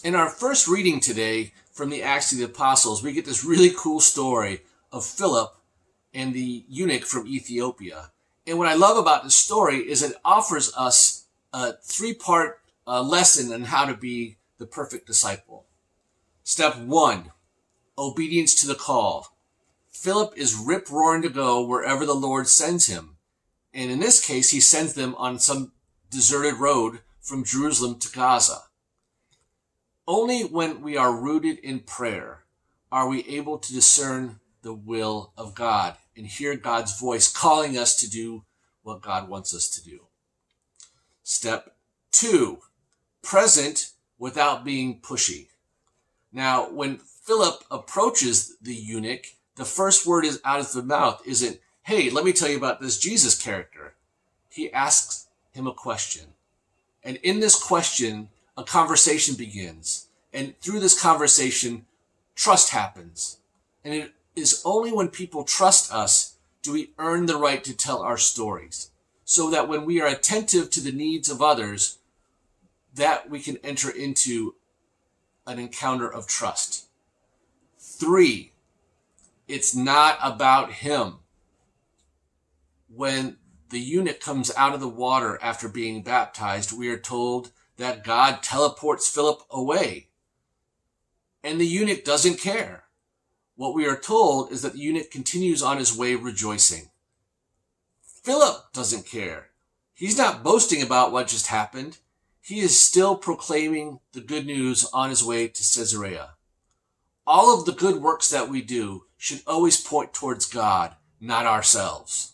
In our first reading today from the Acts of the Apostles, we get this really cool story of Philip and the eunuch from Ethiopia. And what I love about this story is it offers us a three-part lesson on how to be the perfect disciple. Step 1, obedience to the call. Philip is rip-roaring to go wherever the Lord sends him. And in this case, he sends them on some deserted road from Jerusalem to Gaza. Only when we are rooted in prayer are we able to discern the will of God and hear God's voice calling us to do what God wants us to do. Step 2, present without being pushy. Now, when Philip approaches the eunuch, the first word is out of the mouth isn't, "Hey, let me tell you about this Jesus character." He asks him a question. And in this question, a conversation begins. And through this conversation, trust happens. And it is only when people trust us do we earn the right to tell our stories. So that when we are attentive to the needs of others, that we can enter into an encounter of trust. 3, it's not about him. When the eunuch comes out of the water after being baptized, we are told that God teleports Philip away. And the eunuch doesn't care. What we are told is that the eunuch continues on his way rejoicing. Philip doesn't care. He's not boasting about what just happened. He is still proclaiming the good news on his way to Caesarea. All of the good works that we do should always point towards God, not ourselves.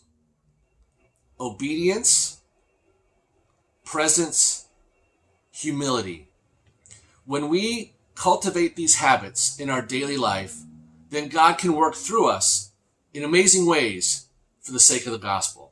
Obedience, presence, humility. When we cultivate these habits in our daily life, then God can work through us in amazing ways for the sake of the gospel.